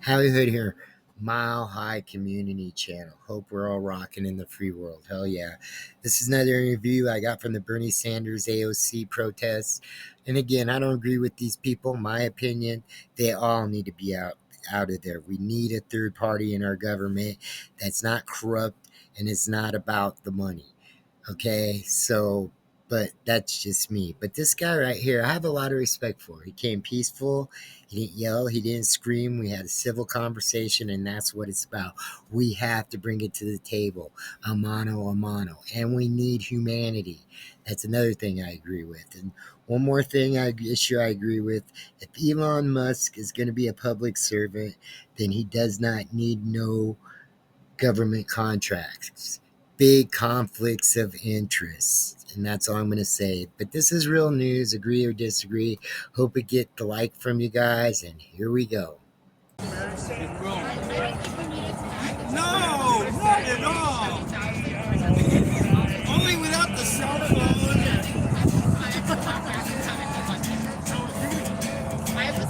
Howie Hood here, Mile High Community Channel. Hope we're all rocking in the free world. Hell yeah. This is another interview I got from the Bernie Sanders AOC protests. And again, I don't agree with these people. My opinion, they all need to be out of there. We need a third party in our government that's not corrupt and it's not about the money. Okay, but that's just me. But this guy right here, I have a lot of respect for. He came peaceful. He didn't yell. He didn't scream. We had a civil conversation, and that's what it's about. We have to bring it to the table, a mano a mano, and we need humanity. That's another thing I agree with. And one more issue I agree with: if Elon Musk is going to be a public servant, then he does not need no government contracts. Big conflicts of interest, and that's all I'm going to say. But this is real news, agree or disagree. Hope it get the like from you guys, and here we go. No, not at all. Only without the cell phone.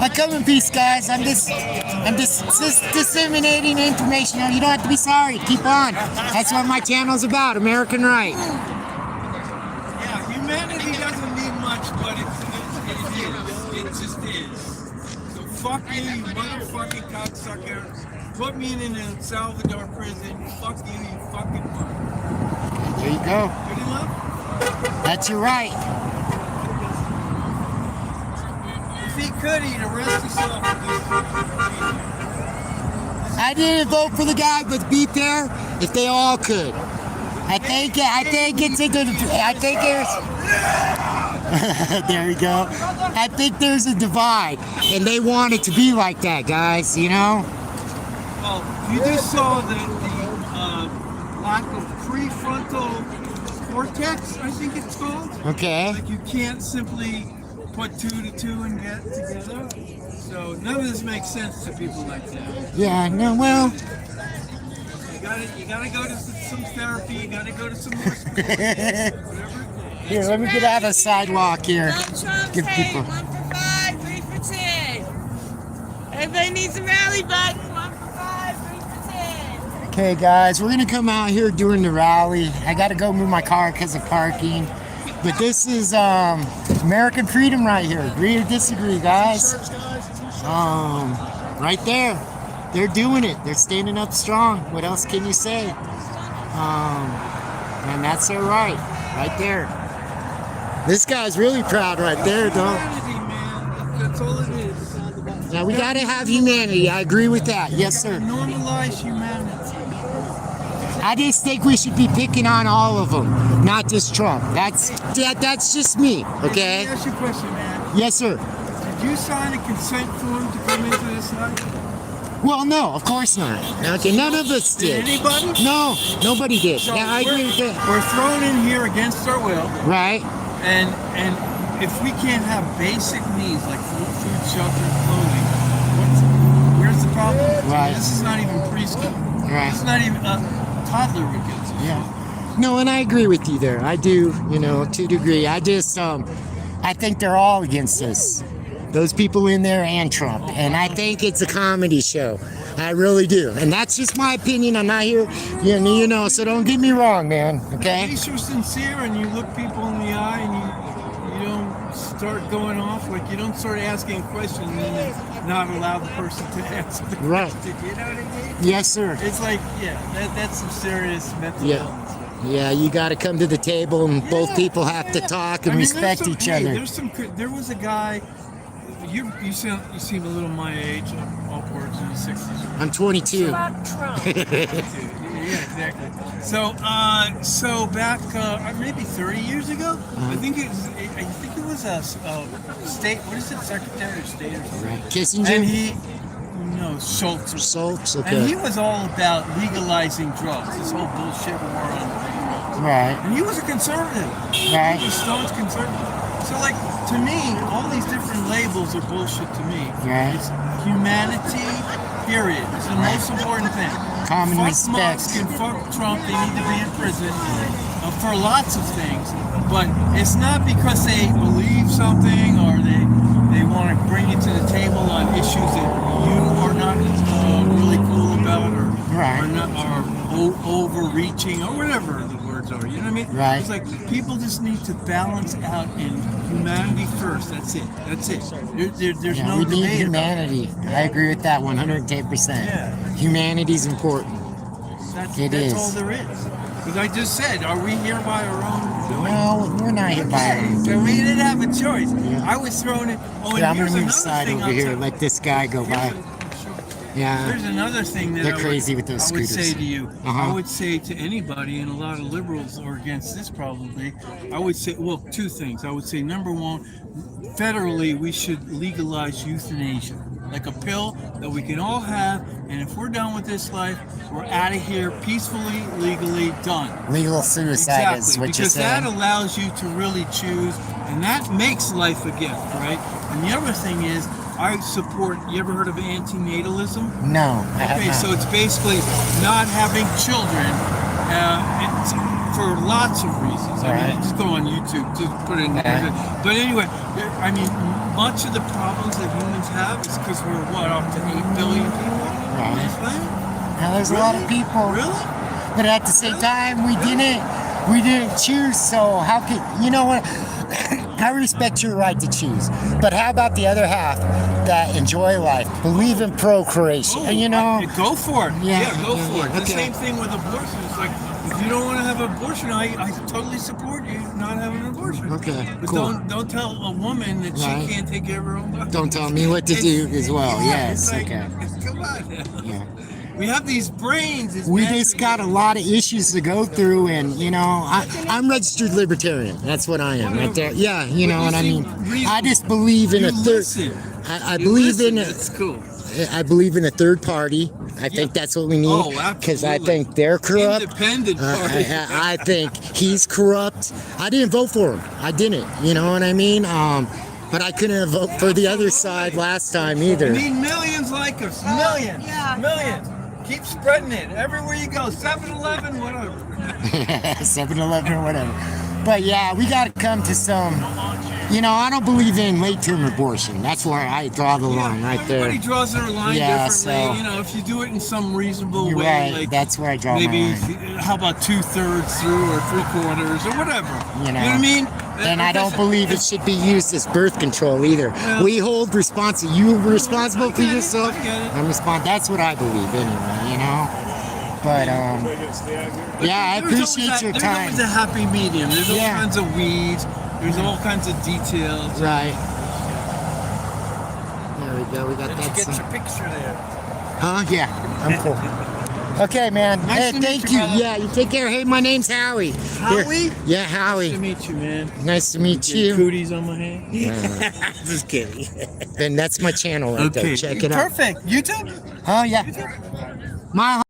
I come in peace, guys. I'm just disseminating information. You don't have to be sorry. Keep on. That's what my channel's about. American right. Yeah, humanity doesn't need much, but it just is. So fuck you, you motherfucking cocksucker. Put me in an El Salvador prison. Fuck you, you fucking mother. There you go. Good enough? That's your right. If he could, he'd arrest himself. I didn't vote for the guy, but be fair, if they all could. I think it's a good. I think there's. There you go. I think there's a divide, and they want it to be like that, guys. You know. Well, you just saw the lack of prefrontal cortex, I think it's called. Okay. Like you can't simply put two to two and get together. So none of this makes sense to people like that. Yeah. No. Well. You gotta go to some therapy. You gotta go to some more school. Whatever. Here, let me get out of the sidewalk here. Trump Give saying people. 1 for 5, 3 for 10. Everybody needs a rally button. 1 for 5, 3 for 10. Okay, guys, we're gonna come out here during the rally. I gotta go move my car because of parking. But this is American freedom right here. Agree or disagree, guys? Right there. They're doing it. They're standing up strong. What else can you say? And that's their right there. This guy's really proud right there, though. Humanity, man. That's all it is. Now we gotta have humanity. I agree with that. Yes, sir. Normalize humanity. I just think we should be picking on all of them, not just Trump. That's just me. Okay. Let me ask you a question, man. Yes, sir. Did you sign a consent form to come into this night? Well, no, of course not. Okay, none of us did. Did anybody? No, nobody did. So Yeah, I agree with that. We're thrown in here against our will, Right. and if we can't have basic needs like food, shelter, clothing, where's the problem? Right. This is not even preschool. Right. This is not even a toddler would get this. Yeah. No, and I agree with you there. I do, to a degree. I just, I think they're all against us. Those people in there and Trump. And I think it's a comedy show. I really do. And that's just my opinion. I'm not here, so don't get me wrong, man. At Okay? least you're sincere and you look people in the eye and you don't start going off, like you don't start asking questions and then not allow the person to answer the Right. question. You know what I mean? Yes, sir. It's like, that's some serious mental Yeah. illness. Yeah, you got to come to the table and both people have to talk and respect each other. There was a guy. You seem a little my age, upwards in the 60s. I'm 22. Fuck Trump. Yeah, exactly. So back maybe 30 years ago, I think it was a state. What is it, Secretary of State or something? Right. Kissinger? And Schultz. Schultz, And he okay. was all about legalizing drugs. This whole bullshit war on drugs. Right. And he was a conservative. Right. He was staunch conservative. So, like, to me, all these different labels are bullshit to me. Right. It's humanity, period. It's the most important thing. Common fuck respect. Musk and fuck Trump. They need to be in prison for lots of things. But it's not because they believe something or they want to bring it to the table on issues that you are not overreaching or whatever the words are. You know what I mean? Right. It's like people just need to balance out in humanity first. That's it. That's it. There's Yeah, no we need debate about it. humanity. I agree with that 110%. Yeah. Humanity's important. That's is. all there is. Because I just said, are we here by our own doing? Well, we're not here by our own So we didn't have a choice. Yeah. I was thrown in. Oh, and Yeah, I'm here's gonna move another aside thing over I'll here. tell- Let this guy go by. Here's Yeah. another thing that They're I would- crazy with those I would say scooters. to you, Uh-huh. I would say to anybody, and a lot of liberals are against this probably, I would say, well, two things. I would say, number one, federally, we should legalize euthanasia. Like a pill that we can all have, and if we're done with this life, we're out of here peacefully, legally, done. Legal suicide is what you're because that saying. allows you to really choose, and that makes life a gift, right? And the other thing is, I support. You ever heard of antinatalism? No, I have Okay, not. so it's basically not having children it's for lots of reasons. I Right. mean, just go on YouTube to put it in. Okay. But anyway, I mean, much of the problems that humans have is because we're what, up to 8 billion people on this planet? Now, there's a lot of people, Really? but at the same time, we didn't choose. So how could you know what? I respect your right to choose, but how about the other half that enjoy life, believe in procreation, and you know? Go for it. Yeah, Go yeah, for yeah, it. The okay. same thing with abortion. It's like, if you don't want to have an abortion, I totally support you not having an abortion. Okay, But cool. don't tell a woman that Right. she can't take care of her own body. Don't tell me what to do as well. Yeah, Yes, it's like, okay. Come on now. Yeah. We have these brains. These We massive- just got a lot of issues to go through, and you know, I'm registered libertarian. That's what I am, right there. Yeah, you know what I mean. I just believe in You a third. listen. I You believe listen. in. That's cool. I believe in a third party. I think that's what we need Oh, because I absolutely. think they're corrupt. Independent party. I think he's corrupt. I didn't vote for him. I didn't. You know what I mean? But I couldn't vote for the other side last time We either. need millions like us. Millions. Millions. Keep spreading it everywhere you go. 7-Eleven, whatever. 7-Eleven or whatever. But yeah, we got to come to some. You know, I don't believe in late-term abortion. That's where I draw the line right there. Everybody draws their line Yeah, differently. so- You know, if you do it in some reasonable You're way, right. like That's where I draw maybe my line. how about 2/3 through or 3/4 or whatever. You know. what I mean? And I don't believe it should be used as birth control either. Well- We hold responsibility. You responsible for I get it, yourself. I get it. I'm responsible. That's what I believe anyway. You know. But yeah, I There's appreciate always your There's time. always a happy medium. There's all Yeah. kinds of weeds. There's all kinds of details. Right. There we go. We got Did you that. get Some, your picture there? huh? Yeah. I'm cool. Okay, man. Nice Hey, to meet thank you, you. brother. Yeah, you take care. Hey, my name's Howie. Here. Howie? Yeah, Nice to Howie. meet you, man. Nice to meet Get you. cooties on my hand. Just kidding. Then that's my channel right there. Check it out. Perfect. YouTube? Oh yeah. Mile